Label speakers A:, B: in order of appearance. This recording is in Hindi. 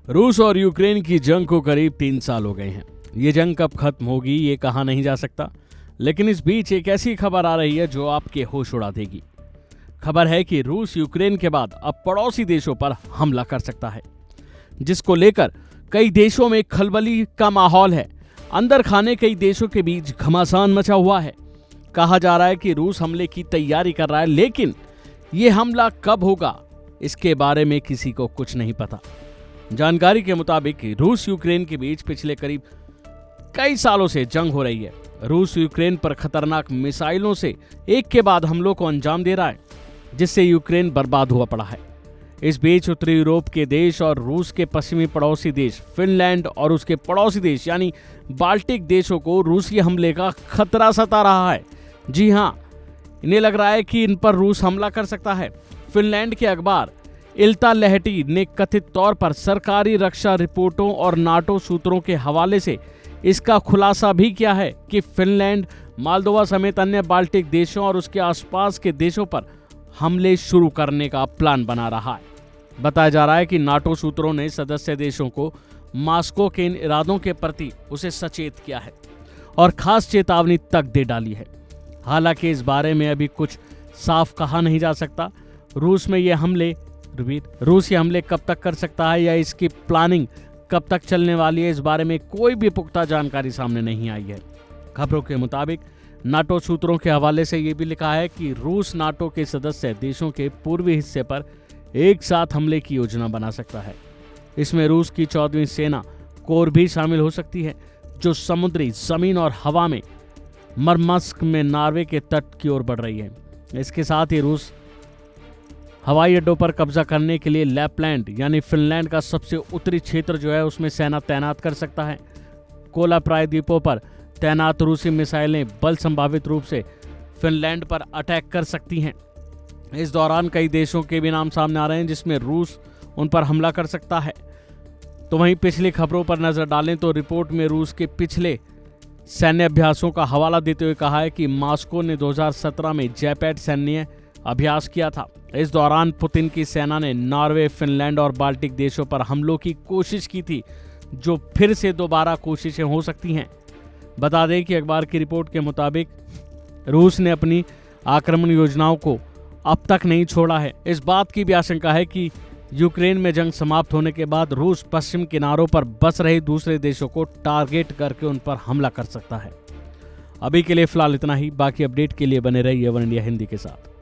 A: रूस और यूक्रेन की जंग को करीब 3 साल हो गए हैं। ये जंग कब खत्म होगी ये कहा नहीं जा सकता, लेकिन इस बीच एक ऐसी खबर आ रही है जो आपके होश उड़ा देगी। खबर है कि रूस यूक्रेन के बाद अब पड़ोसी देशों पर हमला कर सकता है, जिसको लेकर कई देशों में खलबली का माहौल है। अंदर खाने कई देशों के बीच घमासान मचा हुआ है। कहा जा रहा है कि रूस हमले की तैयारी कर रहा है, लेकिन ये हमला कब होगा इसके बारे में किसी को कुछ नहीं पता। जानकारी के मुताबिक रूस यूक्रेन के बीच पिछले करीब कई सालों से जंग हो रही है। रूस यूक्रेन पर खतरनाक मिसाइलों से एक के बाद हमलों को अंजाम दे रहा है, जिससे यूक्रेन बर्बाद हुआ पड़ा है। इस बीच उत्तरी यूरोप के देश और रूस के पश्चिमी पड़ोसी देश फिनलैंड और उसके पड़ोसी देश यानी बाल्टिक देशों को रूसी हमले का खतरा सता रहा है। जी हां, इन्हें लग रहा है कि इन पर रूस हमला कर सकता है। फिनलैंड के अखबार इल्ता लहटी ने कथित तौर पर सरकारी रक्षा रिपोर्टों और नाटो सूत्रों के हवाले से इसका खुलासा भी किया है कि फिनलैंड मालदोवा समेत अन्य बाल्टिक देशों और उसके आसपास के देशों पर हमले शुरू करने का प्लान बना रहा है। बताया जा रहा है कि नाटो सूत्रों ने सदस्य देशों को मॉस्को के इन इरादों के प्रति उसे सचेत किया है और खास चेतावनी तक दे डाली है। हालांकि इस बारे में अभी कुछ साफ कहा नहीं जा सकता। रूस ये हमले कब तक कर सकता है या इसकी प्लानिंग कब तक चलने वाली है, इस बारे में कोई भी पुख्ता जानकारी सामने नहीं आई है। खबरों के मुताबिक नाटो सूत्रों के हवाले से ये भी लिखा है कि रूस नाटो के सदस्य देशों के पूर्वी हिस्से पर एक साथ हमले की योजना बना सकता है। इसमें रूस की 14वीं सेना कोर भी शामिल हो सकती है, जो समुद्री, जमीन और हवा में मरमस्क में नॉर्वे के तट की ओर बढ़ रही है। इसके साथ ही रूस हवाई अड्डों पर कब्जा करने के लिए लैपलैंड यानी फिनलैंड का सबसे उत्तरी क्षेत्र जो है उसमें सेना तैनात कर सकता है। कोला प्रायद्वीपों पर तैनात रूसी मिसाइलें बल संभावित रूप से फिनलैंड पर अटैक कर सकती हैं। इस दौरान कई देशों के भी नाम सामने आ रहे हैं जिसमें रूस उन पर हमला कर सकता है। तो वहीं पिछली खबरों पर नजर डालें तो रिपोर्ट में रूस के पिछले सैन्य अभ्यासों का हवाला देते हुए कहा है कि मॉस्को ने 2017 में जैपैड सैन्य अभ्यास किया था। इस दौरान पुतिन की सेना ने नॉर्वे, फिनलैंड और बाल्टिक देशों पर हमलों की कोशिश की थी, जो फिर से दोबारा कोशिशें हो सकती हैं। बता दें कि अखबार की रिपोर्ट के मुताबिक रूस ने अपनी आक्रमण योजनाओं को अब तक नहीं छोड़ा है। इस बात की भी आशंका है कि यूक्रेन में जंग समाप्त होने के बाद रूस पश्चिम किनारों पर बस रहे दूसरे देशों को टारगेट करके उन पर हमला कर सकता है। अभी के लिए फिलहाल इतना ही। बाकी अपडेट के लिए बने रहिए वन इंडिया हिंदी के साथ।